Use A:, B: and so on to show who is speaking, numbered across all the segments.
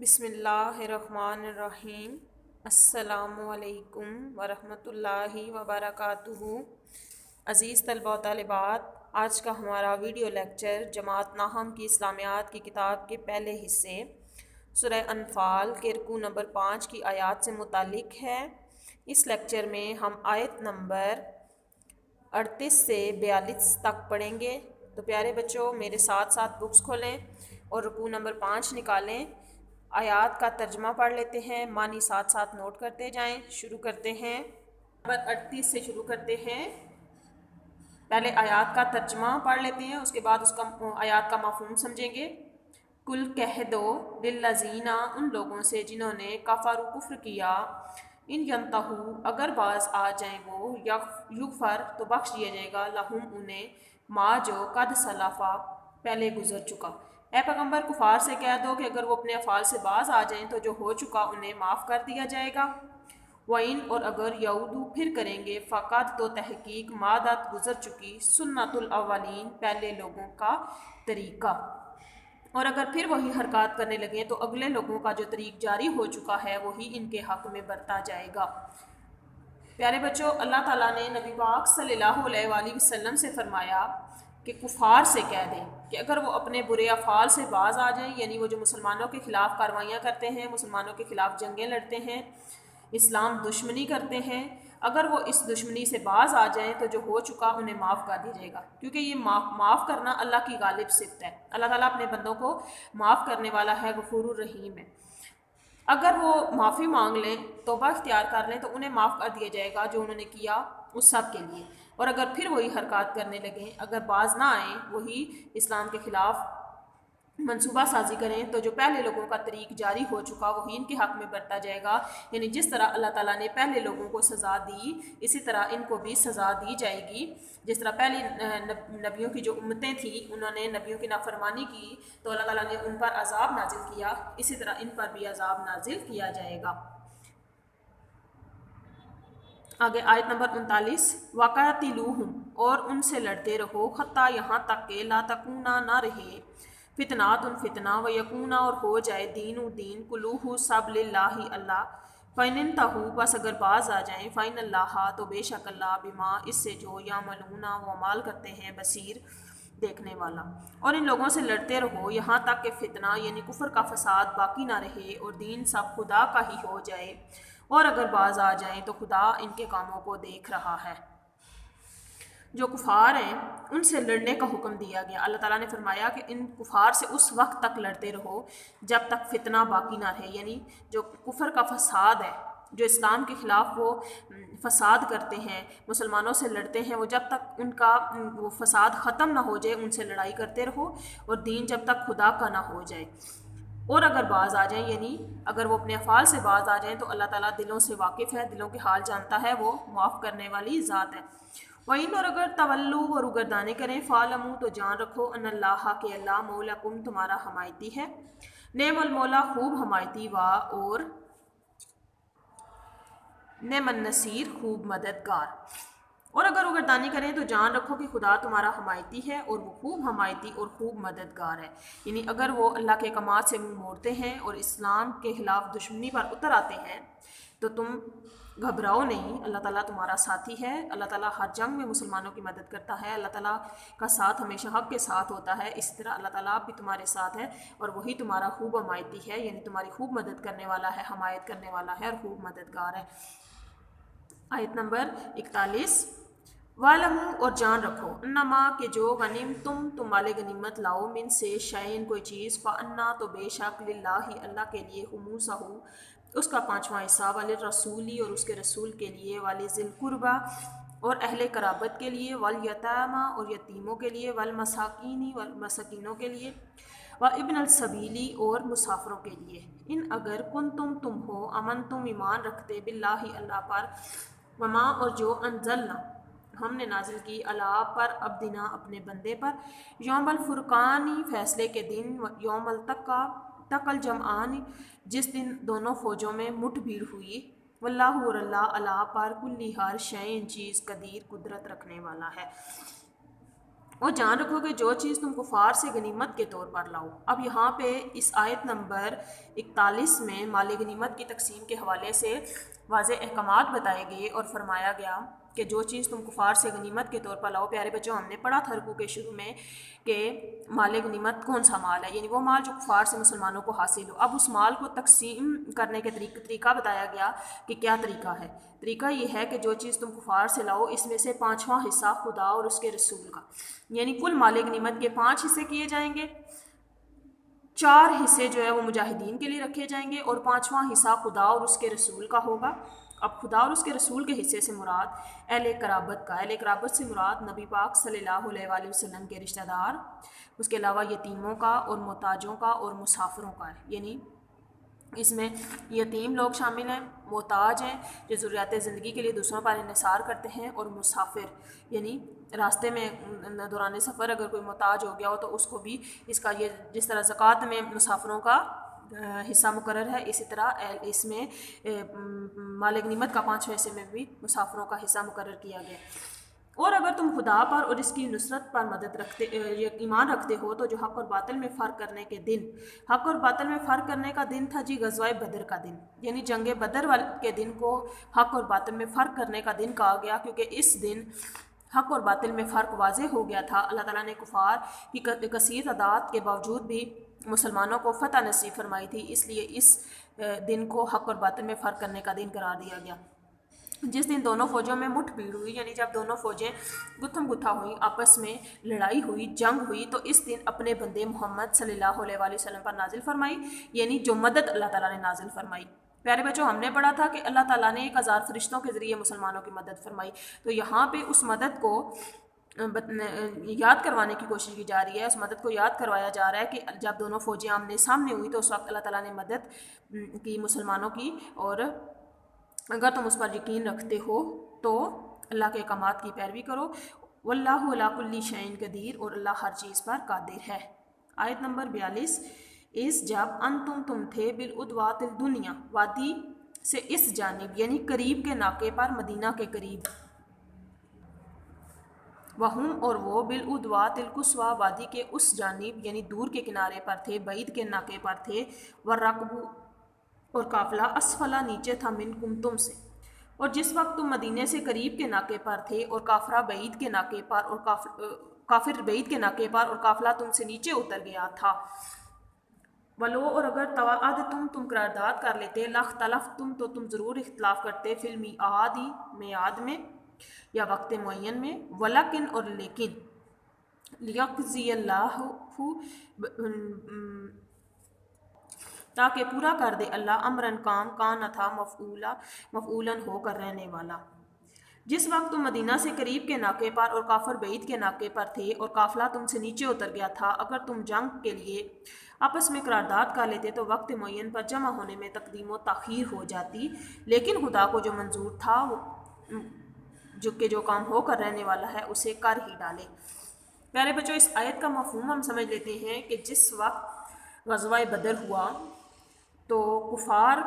A: بسم اللہ الرحمن الرحیم۔ السلام علیکم ورحمۃ اللہ وبرکاتہ۔ عزیز طلباء و طالبات، آج کا ہمارا ویڈیو لیکچر جماعت ناہم کی اسلامیات کی کتاب کے پہلے حصے سورہ انفال کے رکوع نمبر 5 کی آیات سے متعلق ہے۔ اس لیکچر میں ہم آیت نمبر 38 سے 42 تک پڑھیں گے۔ تو پیارے بچوں، میرے ساتھ ساتھ بکس کھولیں اور رکوع نمبر 5 نکالیں۔ آیات کا ترجمہ پڑھ لیتے ہیں، معنی ساتھ ساتھ نوٹ کرتے جائیں۔ شروع کرتے ہیں، نمبر 38 سے شروع کرتے ہیں۔ پہلے آیات کا ترجمہ پڑھ لیتے ہیں، اس کے بعد اس کا آیات کا مفہوم سمجھیں گے۔ کل کہہ دو للذین، ان لوگوں سے جنہوں نے کفروا کفر کیا، ان ینتہوا، اگر باز آ جائیں وہ، یغفر تو بخش دیا جائے گا، لہم انہیں، ما جو قد سلفا پہلے گزر چکا۔ اے پیغمبر، کفار سے کہہ دو کہ اگر وہ اپنے افعال سے باز آ جائیں تو جو ہو چکا انہیں معاف کر دیا جائے گا۔ وَإِنْ، اور اگر یعودو پھر کریں گے، فقط تو تحقیق مادت گزر چکی، سنت الاولین پہلے لوگوں کا طریقہ، اور اگر پھر وہی حرکات کرنے لگیں تو اگلے لوگوں کا جو طریق جاری ہو چکا ہے وہی ان کے حق میں برتا جائے گا۔ پیارے بچوں، اللہ تعالیٰ نے نبی پاک صلی اللہ علیہ وآلہ وسلم سے فرمایا کہ کفار سے کہہ دیں کہ اگر وہ اپنے برے افعال سے باز آ جائیں، یعنی وہ جو مسلمانوں کے خلاف کاروائیاں کرتے ہیں، مسلمانوں کے خلاف جنگیں لڑتے ہیں، اسلام دشمنی کرتے ہیں، اگر وہ اس دشمنی سے باز آ جائیں تو جو ہو چکا انہیں معاف کر دیا جائے گا، کیونکہ یہ معاف کرنا اللہ کی غالب صفت ہے۔ اللہ تعالیٰ اپنے بندوں کو معاف کرنے والا ہے، غفور الرحیم ہے۔ اگر وہ معافی مانگ لیں، توبہ اختیار کر لیں، تو انہیں معاف کر دیا جائے گا جو انہوں نے کیا اس سب کے لیے، اور اگر پھر وہی حرکات کرنے لگیں، اگر باز نہ آئیں، وہی اسلام کے خلاف منصوبہ سازی کریں، تو جو پہلے لوگوں کا طریق جاری ہو چکا وہی ان کے حق میں برتا جائے گا۔ یعنی جس طرح اللہ تعالیٰ نے پہلے لوگوں کو سزا دی، اسی طرح ان کو بھی سزا دی جائے گی۔ جس طرح پہلی نبیوں کی جو امتیں تھیں، انہوں نے نبیوں کی نافرمانی کی تو اللہ تعالیٰ نے ان پر عذاب نازل کیا، اسی طرح ان پر بھی عذاب نازل کیا جائے گا۔ آگے آیت نمبر 39، وَقَاتِلُوهُمْ، اور ان سے لڑتے رہو، حتیٰ یہاں تک کہ لا تکونا نہ رہے، فتنات فتنہ، ویکونا اور ہو جائے، دین دین، کلوہ سب للہ اللہ، فَإِنِ انتہوا بس اگر باز آ جائیں، فَإِنَّ اللَّهَ تو بے شک اللہ، بما اس سے جو یعملون وہ عمال کرتے ہیں، بصیر دیکھنے والا۔ اور ان لوگوں سے لڑتے رہو یہاں تک کہ فتنہ یعنی کفر کا فساد باقی نہ رہے، اور دین سب خدا کا ہی ہو جائے، اور اگر باز آ جائیں تو خدا ان کے کاموں کو دیکھ رہا ہے۔ جو کفار ہیں ان سے لڑنے کا حکم دیا گیا۔ اللہ تعالیٰ نے فرمایا کہ ان کفار سے اس وقت تک لڑتے رہو جب تک فتنہ باقی نہ رہے، یعنی جو کفر کا فساد ہے، جو اسلام کے خلاف وہ فساد کرتے ہیں، مسلمانوں سے لڑتے ہیں، وہ جب تک ان کا وہ فساد ختم نہ ہو جائے ان سے لڑائی کرتے رہو، اور دین جب تک خدا کا نہ ہو جائے۔ اور اگر باز آ جائیں، یعنی اگر وہ اپنے افعال سے باز آ جائیں، تو اللہ تعالیٰ دلوں سے واقف ہے، دلوں کے حال جانتا ہے، وہ معاف کرنے والی ذات ہے۔ وَإِنْ، اور اگر تولوا اور روگردانی کریں، فَاعْلَمُوا تو جان رکھو، أَنَّ اللَّهَ کہ اللہ، مولاکم تمہارا حمایتی ہے، نعم المولا خوب حمایتی، اور نعم النصیر خوب مددگار۔ اور اگر روگردانی کریں تو جان رکھو کہ خدا تمہارا حمایتی ہے، اور وہ خوب حمایتی اور خوب مددگار ہے۔ یعنی اگر وہ اللہ کے احکامات سے منہ موڑتے ہیں اور اسلام کے خلاف دشمنی پر اتر آتے ہیں تو تم گھبراؤ نہیں، اللہ تعالیٰ تمہارا ساتھی ہے، اللہ تعالیٰ ہر جنگ میں مسلمانوں کی مدد کرتا ہے، اللہ تعالیٰ کا ساتھ ہمیشہ حق کے ساتھ ہوتا ہے، اسی طرح اللہ تعالیٰ بھی تمہارے ساتھ ہے، اور وہی تمہارا خوب حمایتی ہے، یعنی تمہاری خوب مدد کرنے والا ہے، حمایت کرنے والا ہے، اور خوب مددگار ہے۔ آیت نمبر 41، وَاعْلَمُوا اور جان رکھو، انما کہ جو تم مال غنیمت لاؤ، من سے شیئن کوئی چیز، فَأَنَّا تو بے شک، للہ اللہ کے لیے، خمسہ اس کا 5واں حصہ، وَلِلرَّسُولِ اور اس کے رسول کے لیے، وَلِذِی الْقُرْبَى اور اہل قرابت کے لیے، وَالْیَتَامَى اور یتیموں کے لیے، وَالْمَسَاکِینِ اور مساکینوں کے لیے، وَابْنَ السَّبِیلِ اور مسافروں کے لیے، ان اگر تم ہو، امن تم ایمان رکھتے، باللہ اللہ پر، وما اور جو انزلنا ہم نے نازل کی، اللہ پر، عبدنا اپنے بندے پر، یوم الفرقانی فیصلے کے دن، یوم التقى الجمعان جس دن دونوں فوجوں میں مٹ بھیڑ ہوئی، واللہ اور اللہ پر کل ہر شیء چیز قدیر قدرت رکھنے والا ہے۔ اور جان رکھو کہ جو چیز تم کفار سے غنیمت کے طور پر لاؤ۔ اب یہاں پہ اس آیت نمبر 41 میں مال غنیمت کی تقسیم کے حوالے سے واضح احکامات بتائے گئے اور فرمایا گیا کہ جو چیز تم کفار سے غنیمت کے طور پر لاؤ۔ پیارے بچوں، ہم نے پڑھا تھا رکوع کے شروع میں کہ مال غنیمت کون سا مال ہے، یعنی وہ مال جو کفار سے مسلمانوں کو حاصل ہو۔ اب اس مال کو تقسیم کرنے کے طریقہ بتایا گیا کہ کیا طریقہ ہے۔ طریقہ یہ ہے کہ جو چیز تم کفار سے لاؤ اس میں سے 5واں حصہ خدا اور اس کے رسول کا، یعنی کل مال غنیمت کے 5 حصے کیے جائیں گے، 4 حصے جو ہے وہ مجاہدین کے لیے رکھے جائیں گے اور 5واں حصہ خدا اور اس کے رسول کا ہوگا۔ اب خدا اور اس کے رسول کے حصے سے مراد اہل قرابت کا، اہل قرابت سے مراد نبی پاک صلی اللہ علیہ وآلہ وسلم کے رشتہ دار، اس کے علاوہ یتیموں کا اور محتاجوں کا اور مسافروں کا ہے، یعنی اس میں یتیم لوگ شامل ہیں، محتاج ہیں جو ضروریات زندگی کے لیے دوسروں پر انحصار کرتے ہیں، اور مسافر یعنی راستے میں دوران سفر اگر کوئی محتاج ہو گیا ہو تو اس کو بھی اس کا، یہ جس طرح زکوٰۃ میں مسافروں کا حصہ مقرر ہے، اسی طرح اس میں مال غنیمت کا 5 حصے میں بھی مسافروں کا حصہ مقرر کیا گیا۔ اور اگر تم خدا پر اور اس کی نصرت پر ایمان رکھتے ہو تو جو حق اور باطل میں فرق کرنے کے دن، حق اور باطل میں فرق کرنے کا دن تھا جی غزوہ بدر کا دن، یعنی جنگ بدر کے دن کو حق اور باطل میں فرق کرنے کا دن کہا گیا، کیونکہ اس دن حق اور باطل میں فرق واضح ہو گیا تھا۔ اللہ تعالیٰ نے کفار کی کثیر تعداد کے باوجود بھی مسلمانوں کو فتح نصیب فرمائی تھی، اس لیے اس دن کو حق اور باطل میں فرق کرنے کا دن قرار دیا گیا۔ جس دن دونوں فوجوں میں مٹھ بھیڑ ہوئی، یعنی جب دونوں فوجیں گتھم گتھا ہوئیں، آپس میں لڑائی ہوئی، جنگ ہوئی، تو اس دن اپنے بندے محمد صلی اللہ علیہ وآلہ وسلم پر نازل فرمائی، یعنی جو مدد اللہ تعالیٰ نے نازل فرمائی۔ پیارے بچوں، ہم نے پڑھا تھا کہ اللہ تعالیٰ نے 1000 فرشتوں کے ذریعے مسلمانوں کی مدد فرمائی، تو یہاں پہ اس مدد کو یاد کروانے کی کوشش کی جا رہی ہے، اس مدد کو یاد کروایا جا رہا ہے کہ جب دونوں فوجیں آمنے سامنے ہوئی تو اس وقت اللہ تعالیٰ نے مدد کی مسلمانوں کی، اور اگر تم اس پر یقین رکھتے ہو تو اللہ کے احکامات کی پیروی کرو۔ واللہ علی کل شیء قدیر، اور اللہ ہر چیز پر قادر ہے۔ آیت نمبر 42، اس جب تم تھے بالعدوات الدنیا، وادی سے اس جانب یعنی قریب کے ناکے پر، مدینہ کے قریب، وہم اور وہ بالعدوات القصویٰ، وادی کے اس جانب یعنی دور کے کنارے پر تھے، بعید کے ناکے پر تھے، والرکب اور قافلہ اسفلا نیچے تھا، منکم تم سے، اور جس وقت تم مدینے سے قریب کے ناکے پر تھے اور کافر بعید کے ناکے پر اور قافلہ تم سے نیچے اتر گیا تھا، ولو اور اگر تم قرارداد کر لیتے، لاختلفتم تو تم ضرور اختلاف کرتے، فی المیعاد میعاد میں یا وقت معین میں، ولیکن اور لیکن، لیقضی اللہ تاکہ پورا کر دے اللہ، امرن کام، کان تھا مفعولاً ہو کر رہنے والا۔ جس وقت تم مدینہ سے قریب کے ناکے پر اور کافر بعید کے ناکے پر تھے اور قافلہ تم سے نیچے اتر گیا تھا، اگر تم جنگ کے لیے آپس میں قرارداد کر لیتے تو وقت معین پر جمع ہونے میں تقدیم و تاخیر ہو جاتی، لیکن خدا کو جو منظور تھا جو کام ہو کر رہنے والا ہے اسے کر ہی ڈالے۔ پیارے بچوں، اس آیت کا مفہوم ہم سمجھ لیتے ہیں کہ جس وقت غزوہ بدر ہوا تو کفار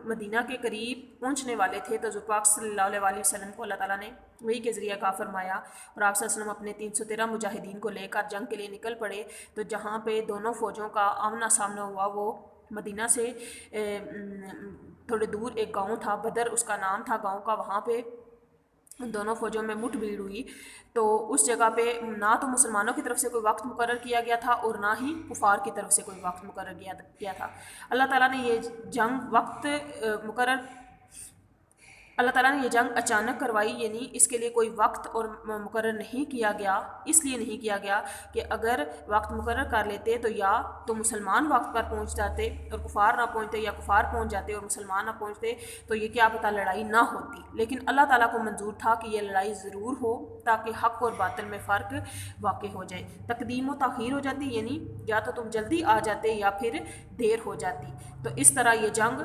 A: مدینہ کے قریب پہنچنے والے تھے، تو حضور پاک صلی اللہ علیہ وآلہ وسلم کو اللہ تعالیٰ نے وہی کے ذریعہ کا فرمایا، اور آپ صلی اللہ علیہ وسلم اپنے 313 مجاہدین کو لے کر جنگ کے لیے نکل پڑے۔ تو جہاں پہ دونوں فوجوں کا آمنا سامنا ہوا وہ مدینہ سے تھوڑے دور ایک گاؤں تھا، بدر اس کا نام تھا گاؤں کا، وہاں پہ دونوں فوجوں میں مٹھ بھیڑ ہوئی۔ تو اس جگہ پہ نہ تو مسلمانوں کی طرف سے کوئی وقت مقرر کیا گیا تھا اور نہ ہی کفار کی طرف سے کوئی وقت مقرر کیا تھا۔ اللہ تعالیٰ نے یہ جنگ اچانک کروائی، یعنی اس کے لیے کوئی وقت اور مقرر نہیں کیا گیا، اس لیے نہیں کیا گیا کہ اگر وقت مقرر کر لیتے تو یا تو مسلمان وقت پر پہنچ جاتے اور کفار نہ پہنچتے، یا کفار پہنچ جاتے اور مسلمان نہ پہنچتے، تو یہ کیا پتہ لڑائی نہ ہوتی۔ لیکن اللہ تعالیٰ کو منظور تھا کہ یہ لڑائی ضرور ہو تاکہ حق اور باطل میں فرق واقع ہو جائے، تقدیم و تاخیر ہو جاتی، یعنی یا تو تم جلدی آ جاتے یا پھر دیر ہو جاتی، تو اس طرح یہ جنگ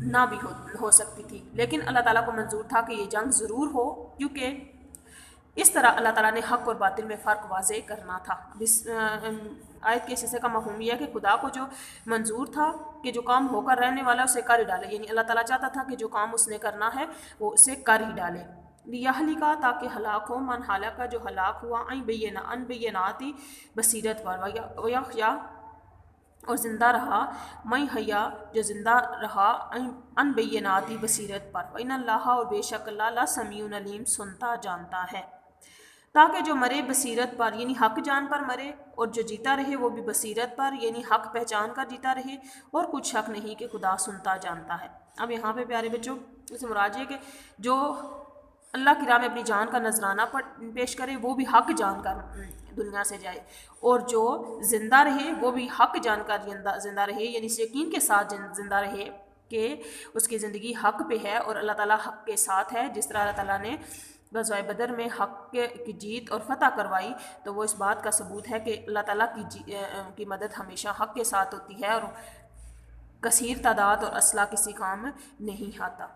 A: نہ بھی ہو سکتی تھی۔ لیکن اللہ تعالیٰ کو منظور تھا کہ یہ جنگ ضرور ہو، کیونکہ اس طرح اللہ تعالیٰ نے حق اور باطل میں فرق واضح کرنا تھا۔ اس آیت کے حصے کا مفہوم یہ ہے کہ خدا کو جو منظور تھا کہ جو کام ہو کر رہنے والا اسے کر ہی ڈالے، یعنی اللہ تعالیٰ چاہتا تھا کہ جو کام اس نے کرنا ہے وہ اسے کر ہی ڈالے۔ لیہلکا تاکہ ہلاک ہو، من ہلاکا جو ہلاک ہوا، ان بیناتی بصیرت پر، ویحیا اور زندہ رہا، میں حیا جو زندہ رہا، ان بیناتی بصیرت پر، وَإِنَّ اللَّهَ اور بے شک اللہ لَسَمِيعٌ علیم سنتا جانتا ہے۔ تاکہ جو مرے بصیرت پر یعنی حق جان پر مرے، اور جو جیتا رہے وہ بھی بصیرت پر یعنی حق پہچان کر جیتا رہے، اور کچھ شک نہیں کہ خدا سنتا جانتا ہے۔ اب یہاں پہ پیارے بچوں اس سے مراد یہ کہ جو اللہ کی راہ میں اپنی جان کا نذرانہ پیش کرے وہ بھی حق جان کر دنیا سے جائے، اور جو زندہ رہے وہ بھی حق جان کر زندہ رہے، یعنی اس یقین کے ساتھ زندہ رہے کہ اس کی زندگی حق پہ ہے اور اللہ تعالیٰ حق کے ساتھ ہے۔ جس طرح اللہ تعالیٰ نے غزوہ بدر میں حق کی جیت اور فتح کروائی، تو وہ اس بات کا ثبوت ہے کہ اللہ تعالیٰ کی مدد ہمیشہ حق کے ساتھ ہوتی ہے، اور کثیر تعداد اور اسلحہ کسی کام نہیں آتا۔